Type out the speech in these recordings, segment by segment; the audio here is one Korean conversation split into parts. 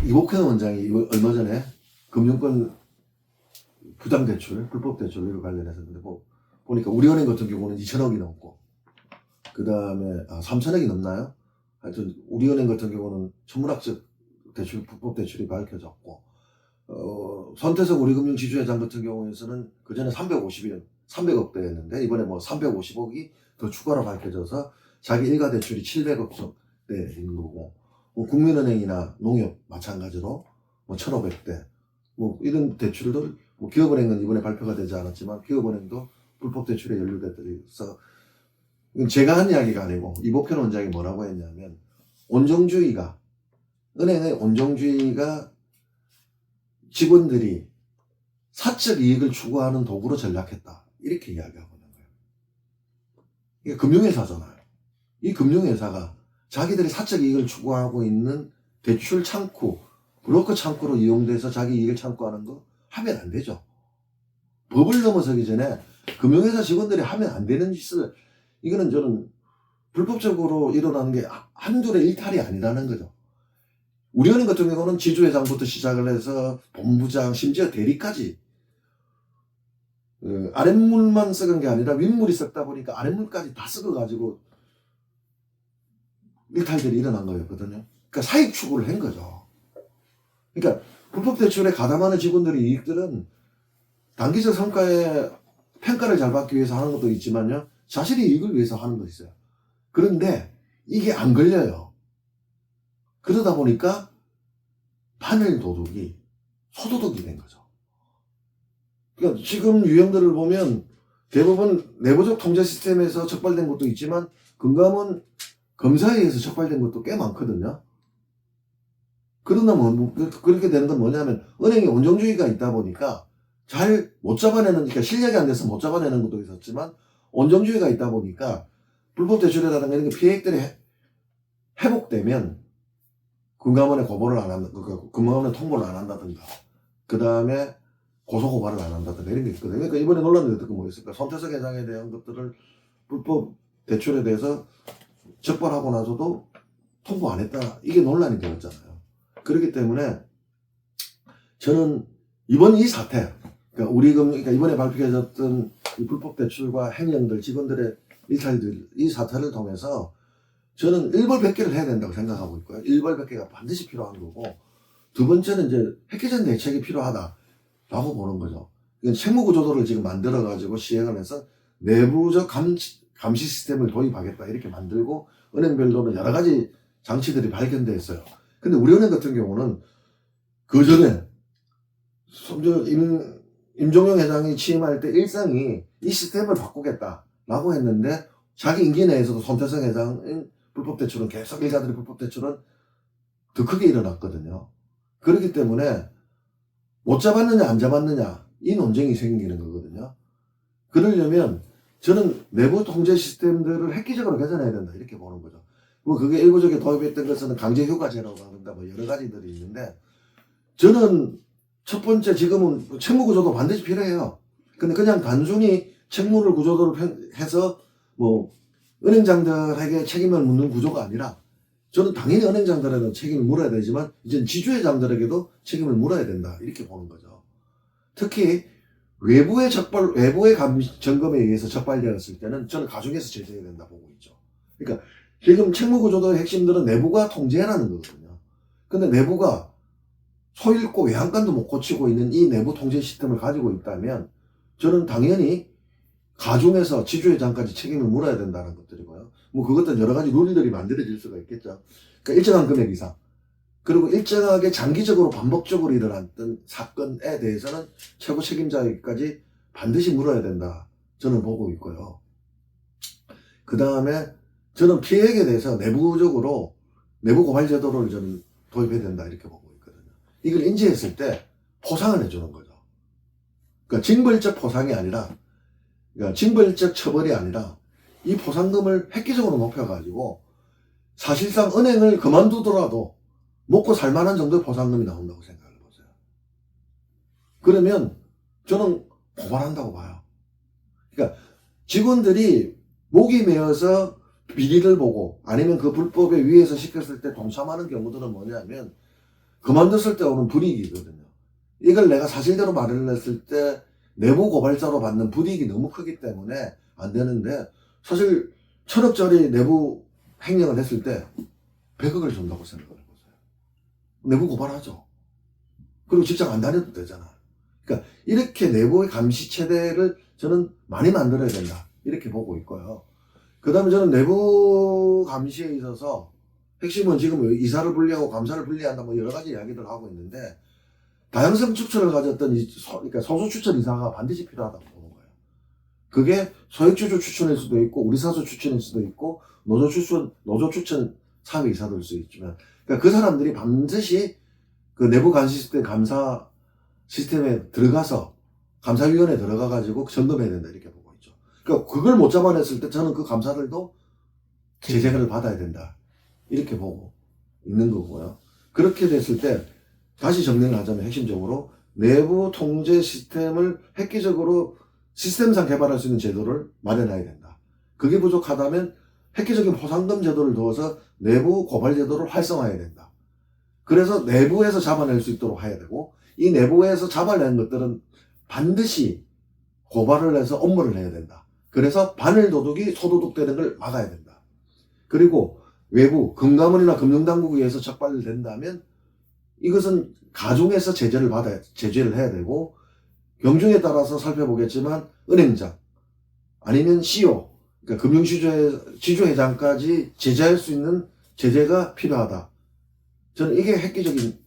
이복현 원장이 얼마 전에 금융권 부당대출, 불법대출 이거 관련해서 근데 보니까 우리은행 같은 경우는 2천억이 넘고 그 다음에 3천억이 넘나요? 하여튼 우리은행 같은 경우는 천문학적 대출, 불법대출이 밝혀졌고 손태성 우리금융지주회장 같은 경우에서는 그 전에 300억대였는데 이번에 뭐 350억이 더 추가로 밝혀져서 자기 일가 대출이 700억대 있는 거고 국민은행이나 농협 마찬가지로 뭐 1,500대 뭐 이런 대출들 뭐 기업은행은 이번에 발표가 되지 않았지만 기업은행도 불법 대출에 연루됐서 이건 제가 한 이야기가 아니고 이복현 원장이 뭐라고 했냐면 온정주의가 은행의 온정주의가 직원들이 사적 이익을 추구하는 도구로 전락했다 이렇게 이야기하고 있는 거예요. 이게 금융회사잖아요. 이 금융회사가 자기들이 사적 이익을 추구하고 있는 대출 창구, 브로커 창구로 이용돼서 자기 이익을 창구하는 거 하면 안 되죠. 법을 넘어서기 전에 금융회사 직원들이 하면 안 되는 짓을 이거는 저는 불법적으로 일어나는 게 한둘의 일탈이 아니라는 거죠. 우리은행 같은 경우는 지주회장부터 시작을 해서 본부장 심지어 대리까지 아랫물만 썩은 게 아니라 윗물이 썩다 보니까 아랫물까지 다 썩어가지고 일탈들이 일어난 거였거든요. 그러니까 사익 추구를 한 거죠. 그러니까 불법 대출에 가담하는 직원들의 이익들은 단기적 성과에 평가를 잘 받기 위해서 하는 것도 있지만요. 자신의 이익을 위해서 하는 것도 있어요. 그런데 이게 안 걸려요. 그러다 보니까 판을 도둑이 소도둑이 된 거죠. 그러니까 지금 유형들을 보면 대부분 내부적 통제 시스템에서 적발된 것도 있지만 금감원 검사에 의해서 적발된 것도 꽤 많거든요. 그러다 그렇게 되는 건 뭐냐면 은행에 온정주의가 있다 보니까 잘 못 잡아내는, 그러니까 실력이 안 돼서 못 잡아내는 것도 있었지만 온정주의가 있다 보니까 불법 대출이라든가 이런 피해액들이 회복되면 금감원에 고발을 안 한다, 금감원에 통보를 안 한다든가 그 다음에 고소고발을 안 한다든가 이런 게 있거든요. 그러니까 이번에 논란이 어떻게 뭐였을까? 손태성 회장에 대한 것들을 불법 대출에 대해서 적발하고 나서도 통보 안 했다. 이게 논란이 되었잖아요. 그렇기 때문에 저는 이번 이 사태, 그러니까 이번에 발표해졌던 이 불법 대출과 행령들, 직원들의 일탈들, 이 사태를 통해서 저는 일벌백계를 해야 된다고 생각하고 있고요. 일벌백계가 반드시 필요한 거고, 두 번째는 이제 획기적 대책이 필요하다라고 보는 거죠. 이건 책무구조도를 지금 만들어가지고 시행을 해서 내부적 감시 시스템을 도입하겠다 이렇게 만들고 은행별로는 여러 가지 장치들이 발견돼 있어요. 근데 우리은행 같은 경우는 그 전에 임종영 회장이 취임할 때 일상이 이 시스템을 바꾸겠다라고 했는데 자기 임기 내에서도 손태성 회장의 불법대출은 계속 일가들의 불법대출은 더 크게 일어났거든요. 그렇기 때문에 못 잡았느냐 안 잡았느냐 이 논쟁이 생기는 거거든요. 그러려면 저는 내부 통제 시스템들을 획기적으로 개선해야 된다 이렇게 보는 거죠. 뭐 그게 일부적에 도입했던 것은 강제휴가제라고 한다 뭐 여러 가지들이 있는데 저는 첫 번째 지금은 책무구조도 반드시 필요해요. 근데 그냥 단순히 책무를 구조도를 해서 뭐 은행장들에게 책임을 묻는 구조가 아니라 저는 당연히 은행장들에는 책임을 물어야 되지만 이제 지주회장들에게도 책임을 물어야 된다 이렇게 보는 거죠. 특히 외부의 점검에 의해서 적발되었을 때는 저는 가중해서 제재해야 된다 보고 있죠. 그러니까 지금 책무구조도의 핵심들은 내부가 통제라는 거거든요. 근데 내부가 소잃고 외양간도 못 고치고 있는 이 내부 통제 시스템을 가지고 있다면 저는 당연히 가중해서 지주회장까지 책임을 물어야 된다는 것들이고요. 뭐 그것도 여러 가지 룰들이 만들어질 수가 있겠죠. 그러니까 일정한 금액 이상 그리고 일정하게 장기적으로 반복적으로 일어났던 사건에 대해서는 최고 책임자에게까지 반드시 물어야 된다. 저는 보고 있고요. 그 다음에 저는 피해액에 대해서 내부적으로 내부 고발 제도를 저는 도입해야 된다 이렇게 보고 있거든요. 이걸 인지했을 때 포상을 해주는 거죠. 그러니까 징벌적 포상이 아니라, 그러니까 징벌적 처벌이 아니라 이 포상금을 획기적으로 높여가지고 사실상 은행을 그만두더라도 먹고 살만한 정도의 포상금이 나온다고 생각을 해보세요. 그러면 저는 고발한다고 봐요. 그러니까 직원들이 목이 메어서 비리를 보고 아니면 그 불법에 위해서 시켰을 때 동참하는 경우들은 뭐냐면 그만뒀을 때 오는 불이익이거든요. 이걸 내가 사실대로 말을 했을 때 내부 고발자로 받는 불이익이 너무 크기 때문에 안 되는데, 사실 1,000억짜리 내부 횡령을 했을 때 100억을 준다고 생각을 해보세요. 내부 고발하죠. 그리고 직장 안 다녀도 되잖아. 그러니까 이렇게 내부의 감시 체계를 저는 많이 만들어야 된다, 이렇게 보고 있고요. 그 다음에 저는 내부 감시에 있어서 핵심은 지금 이사를 분리하고 감사를 분리한다, 뭐 여러 가지 이야기들 하고 있는데, 다양성 추천을 가졌던 그러니까 소수 추천 이사가 반드시 필요하다고 보는 거예요. 그게 소액주주 추천일 수도 있고, 우리 사수 추천일 수도 있고, 노조 추천 사회 이사도 될 수 있지만, 그러니까 그 사람들이 반드시 그 내부 감시 시스템, 감사 시스템에 들어가서 감사위원회에 들어가가지고 점검해야 된다, 이렇게 보고 있죠. 그러니까 그걸 못 잡아냈을 때 저는 그 감사들도 제재를 받아야 된다, 이렇게 보고 있는 거고요. 그렇게 됐을 때 다시 정리를 하자면 핵심적으로 내부 통제 시스템을 획기적으로 시스템상 개발할 수 있는 제도를 마련해야 된다. 그게 부족하다면 획기적인 포상금 제도를 두어서 내부 고발 제도를 활성화해야 된다. 그래서 내부에서 잡아낼 수 있도록 해야 되고, 이 내부에서 잡아낸 것들은 반드시 고발을 해서 업무를 해야 된다. 그래서 바늘 도둑이 소도둑되는 걸 막아야 된다. 그리고 외부 금감원이나 금융당국에 의해서 적발된다면 이것은 가중해서 제재를 해야 되고, 경중에 따라서 살펴보겠지만 은행장 아니면 CEO, 그러니까 금융지주회장까지 제재할 수 있는 제재가 필요하다. 저는 이게 획기적인,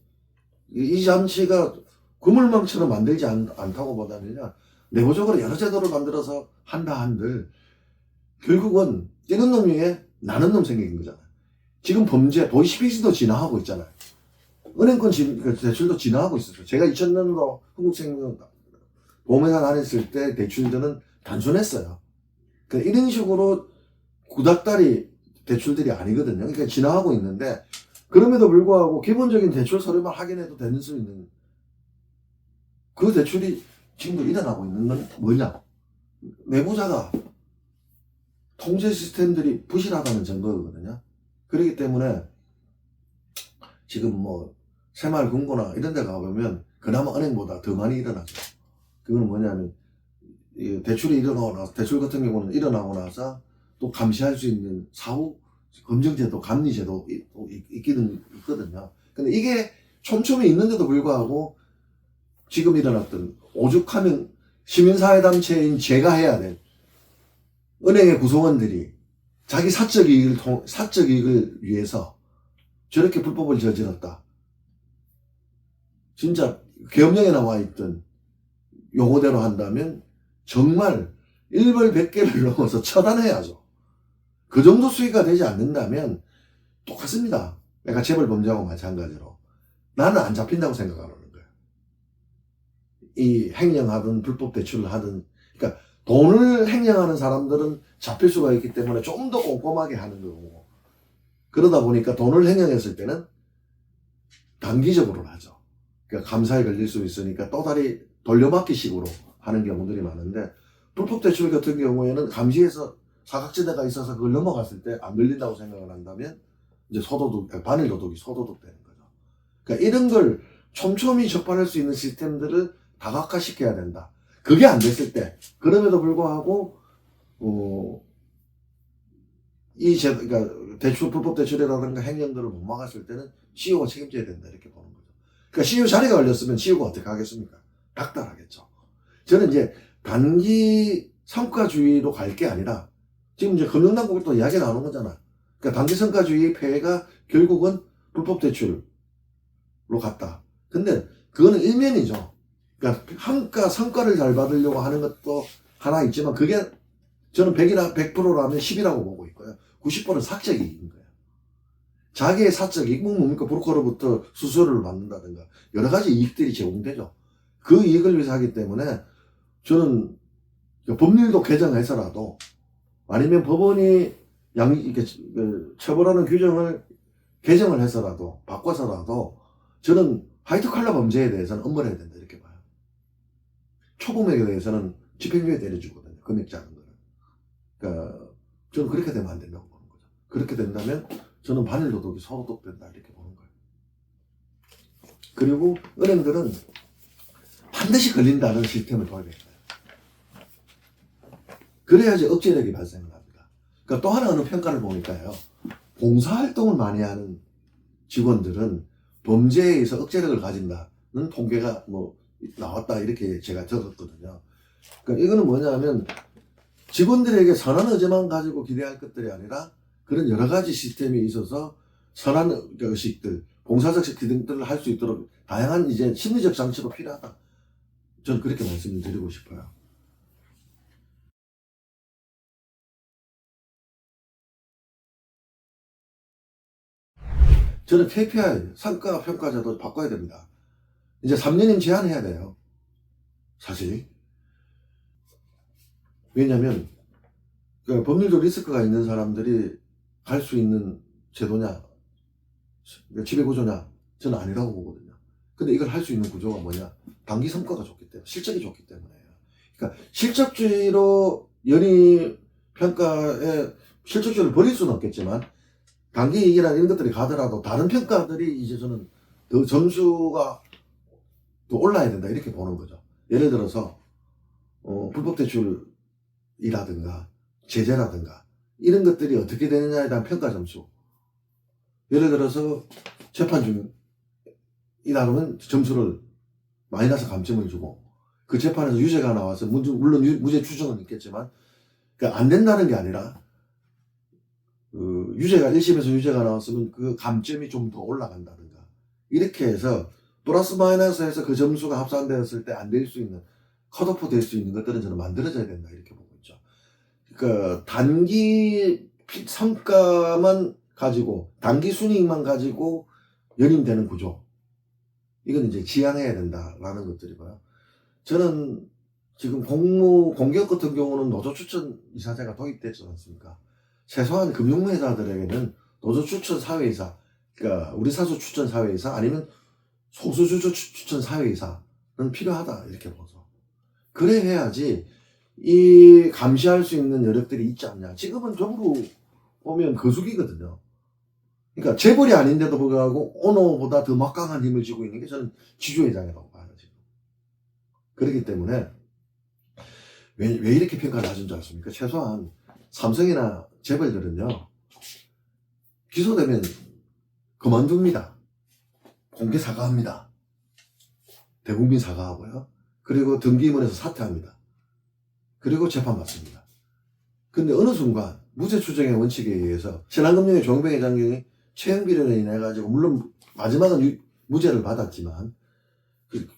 이 장치가 그물망처럼 만들지 않다고 보다는요, 내부적으로 여러 제도를 만들어서 한다 한들 결국은 뛰는 놈 위에 나는 놈 생긴 거잖아요. 지금 범죄 보이스피싱도 진화하고 있잖아요. 은행권 대출도 진화하고 있었어요. 제가 2000년도 한국생명 보험회사 다녔을 때 대출들은 단순했어요. 그러니까 이런 식으로 구닥다리 대출들이 아니거든요. 그러니까 진화하고 있는데, 그럼에도 불구하고 기본적인 대출 서류만 확인해도 되는 수 있는 그 대출이 지금도 일어나고 있는 건 뭐냐? 내부자가 통제 시스템들이 부실하다는 증거거든요. 그렇기 때문에 지금 뭐 새마을 금고나 이런 데 가보면 그나마 은행보다 더 많이 일어나죠. 그건 뭐냐면 대출이 일어나고 나서, 대출 같은 경우는 일어나고 나서 또 감시할 수 있는 사후 검증제도, 감리제도 있기는 있거든요. 근데 이게 촘촘히 있는데도 불구하고 지금 일어났던 오죽하면 시민사회단체인 제가 해야 될 은행의 구성원들이 자기 사적 이익을 위해서 저렇게 불법을 저질렀다. 진짜 계엄령에 나와 있던 용어대로 한다면 정말 일벌백계를 넘어서 처단해야죠. 그 정도 수위가 되지 않는다면 똑같습니다. 내가 재벌범죄하고 마찬가지로 나는 안 잡힌다고 생각하는 거예요. 이 횡령하든 불법 대출을 하든, 그러니까 돈을 횡령하는 사람들은 잡힐 수가 있기 때문에 좀 더 꼼꼼하게 하는 거고, 그러다 보니까 돈을 횡령했을 때는 단기적으로 하죠. 그러니까 감사에 걸릴 수 있으니까 또 다리 돌려막기식으로 하는 경우들이 많은데, 불법 대출 같은 경우에는 감시에서 사각지대가 있어서 그걸 넘어갔을 때 안 걸린다고 생각을 한다면 이제 바늘 도둑이 소도둑 되는 거죠. 그러니까 이런 걸 촘촘히 적발할 수 있는 시스템들을 다각화시켜야 된다. 그게 안 됐을 때, 그럼에도 불구하고 그러니까 불법 대출이라든가 횡령들을 못 막았을 때는 CEO가 책임져야 된다, 이렇게 보는 거죠. 그러니까 CEO 자리가 걸렸으면 CEO가 어떻게 하겠습니까? 닥달하겠죠. 저는 이제 단기 성과주의로 갈 게 아니라, 지금 이제 금융당국이 또 이야기 나오는 거잖아. 그러니까 단기 성과주의 폐해가 결국은 불법 대출로 갔다. 근데 그거는 일면이죠. 그러니까 성과를 잘 받으려고 하는 것도 하나 있지만, 그게 저는 100%라면 10이라고 보고 있고요. 90%는 사적 이익인 거예요. 자기의 사적 이익, 뭡니까? 브로커로부터 수수료를 받는다든가 여러 가지 이익들이 제공되죠. 그 이익을 위해서 하기 때문에 저는 법률도 개정해서라도, 아니면 법원이 이렇게 처벌하는 규정을 개정을 해서라도, 바꿔서라도 저는 화이트 칼라 범죄에 대해서는 엄벌해야 된다, 이렇게 봐요. 초범에 대해서는 집행유예 내려주거든요, 금액 작은 거는. 그러니까 저는 그렇게 되면 안 된다고 보는 거죠. 그렇게 된다면 저는 바늘 도둑이 소도둑 된다, 이렇게 보는 거예요. 그리고 은행들은 반드시 걸린다는 시스템을 도입했어요. 그래야지 억제력이 발생을 합니다. 그러니까 또 하나 어느 평가를 보니까요. 봉사활동을 많이 하는 직원들은 범죄에 의해서 억제력을 가진다는 통계가 뭐 나왔다 이렇게 제가 들었거든요. 그러니까 이거는 뭐냐면 직원들에게 선한 의지만 가지고 기대할 것들이 아니라 그런 여러 가지 시스템이 있어서 선한 의식들, 봉사적 기능들을 할 수 있도록 다양한 이제 심리적 장치가 필요하다. 저는 그렇게 말씀을 드리고 싶어요. 저는 KPI, 성과 평가제도 바꿔야 됩니다. 이제 3년임 제한해야 돼요. 사실. 왜냐면, 그 법률적 리스크가 있는 사람들이 갈 수 있는 제도냐, 지배구조냐, 저는 아니라고 보거든요. 근데 이걸 할 수 있는 구조가 뭐냐? 단기 성과가 좋기 때문에, 실적이 좋기 때문에요. 그러니까 실적주의로 연임 평가에 실적주의를 버릴 수는 없겠지만, 단기 이익이나 이런 것들이 가더라도 다른 평가들이 이제 저는 더 점수가 더 올라야 된다 이렇게 보는 거죠. 예를 들어서 불법 대출이라든가 제재라든가 이런 것들이 어떻게 되느냐에 대한 평가 점수. 예를 들어서 재판 중이다 그러면 점수를 마이너스 감점을 주고 그 재판에서 유죄가 나와서 물론 무죄 추정은 있겠지만 그러니까 안 된다는 게 아니라 유죄가 1심에서 유죄가 나왔으면 그 감점이 좀 더 올라간다든가 이렇게 해서 플러스 마이너스 해서 그 점수가 합산되었을 때 안 될 수 있는 컷오프 될 수 있는 것들은 저는 만들어져야 된다 이렇게 보고 있죠. 그러니까 단기 성과만 가지고 단기 순이익만 가지고 연임되는 구조 이건 이제 지양해야 된다라는 것들이고요. 저는 지금 공기업 같은 경우는 노조 추천 이사제가 도입됐지 않습니까? 최소한 금융회사들에게는 노조 추천 사회이사, 그러니까 우리 사수 추천 사회이사 아니면 소수주주 추천 사회이사는 필요하다 이렇게 보죠. 그래 해야지 이 감시할 수 있는 여력들이 있지 않냐. 지금은 적으로 보면 거수기거든요. 그러니까 재벌이 아닌데도 불구하고 오너보다 더 막강한 힘을 쥐고 있는 게 저는 지주회장이라고 봐요. 지금. 그렇기 때문에 왜 이렇게 평가를 하신 줄 아십니까? 최소한 삼성이나 재벌들은요. 기소되면 그만둡니다. 공개 사과합니다. 대국민 사과하고요. 그리고 등기임원에서 사퇴합니다. 그리고 재판받습니다. 근데 어느 순간 무죄 추정의 원칙에 의해서 신한금융의 조영배 회장이 채용 비리로 인해 가지고 물론 마지막은 무죄를 받았지만 그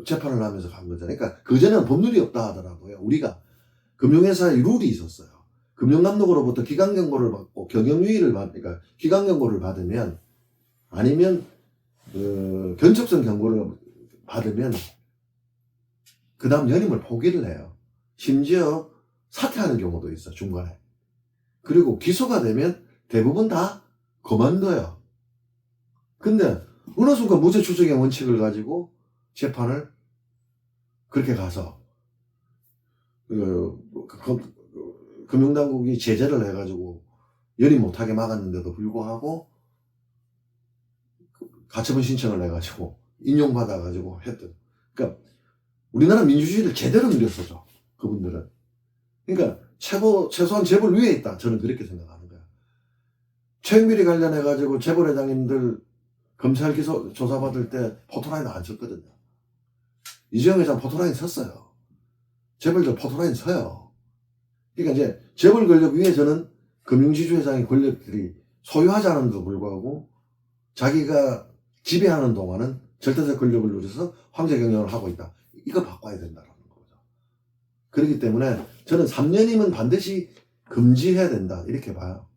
재판을 하면서 간 거잖아요. 그러니까 그전에는 법률이 없다 하더라고요. 우리가 금융회사의 룰이 있었어요. 금융감독으로부터 기강경고를 받고 경영유의를 그러니까 기강경고를 받으면 아니면 견촉성 경고를 받으면 그 다음 연임을 포기를 해요. 심지어 사퇴하는 경우도 있어 중간에. 그리고 기소가 되면 대부분 다 그만둬요. 근데 어느 순간 무죄 추정의 원칙을 가지고 재판을 그렇게 가서 금융당국이 제재를 해가지고 연임 못하게 막았는데도 불구하고 가처분 신청을 해가지고 인용받아가지고 했던. 그러니까 우리나라 민주주의를 제대로 누렸었죠. 그분들은. 그러니까 최소한 재벌 위에 있다. 저는 그렇게 생각하는 거야. 최영비리 관련해가지고 재벌회장님들 검찰 기소 조사받을 때 포토라인 안 쳤거든요. 이재용 회장 포토라인 섰어요. 재벌들 포토라인 서요. 그러니까 이제 재벌 권력 위에 저는 금융지주회장의 권력들이 소유하지 않은데도 불구하고 자기가 지배하는 동안은 절대적 권력을 누려서 황제 경영을 하고 있다. 이거 바꿔야 된다는 거죠. 그렇기 때문에 저는 3년이면 반드시 금지해야 된다. 이렇게 봐요.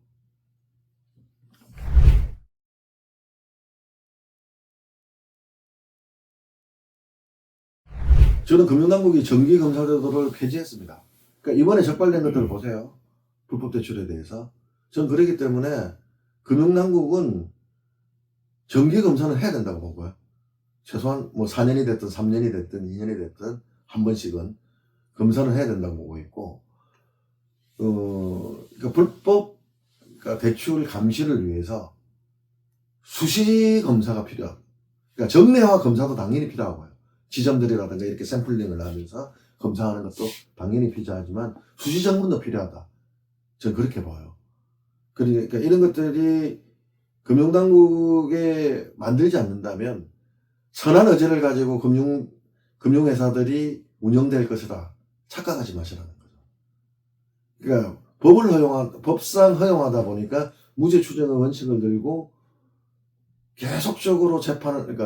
저는 금융당국이 정기검사제도를 폐지했습니다. 그러니까 이번에 적발된 것들을 보세요. 불법 대출에 대해서. 전 그렇기 때문에 금융당국은 정기검사는 해야 된다고 보고요. 최소한 뭐 4년이 됐든 3년이 됐든 2년이 됐든 한 번씩은 검사는 해야 된다고 보고 있고, 그러니까 불법 그러니까 대출 감시를 위해서 수시 검사가 필요합니다. 그러니까 정례화 검사도 당연히 필요하고요. 지점들이라든가 이렇게 샘플링을 하면서 검사하는 것도 당연히 필요하지만 수시 정문도 필요하다. 저는 그렇게 봐요. 그러니까 이런 것들이 금융당국에 만들지 않는다면 선한 의지를 가지고 금융회사들이 운영될 것이다. 착각하지 마시라는 거죠. 그러니까 법상 허용하다 보니까 무죄 추정의 원칙을 들고 계속적으로 재판을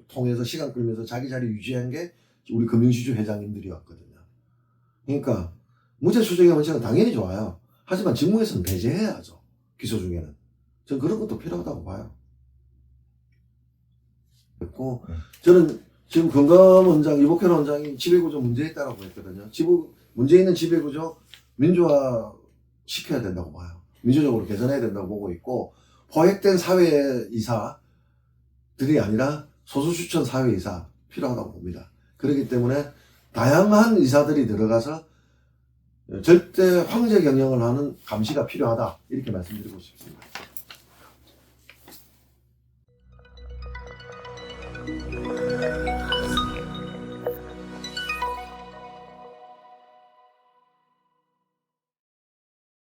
통해서 시간 끌면서 자기 자리 유지한 게 우리 금융지주 회장님들이었거든요. 그러니까 무죄 추정의 원칙은 당연히 좋아요. 하지만 직무에서는 배제해야죠. 기소 중에는. 전 그런 것도 필요하다고 봐요. 그리고 저는 지금 금감 원장, 이복현 원장이 지배구조 문제 있다라고 했거든요. 문제 있는 지배구조 민주화 시켜야 된다고 봐요. 민주적으로 개선해야 된다고 보고 있고, 포획된 사회이사들이 아니라 소수추천 사회이사 필요하다고 봅니다. 그렇기 때문에 다양한 이사들이 들어가서 절대 황제 경영을 하는 감시가 필요하다. 이렇게 말씀드리고 싶습니다.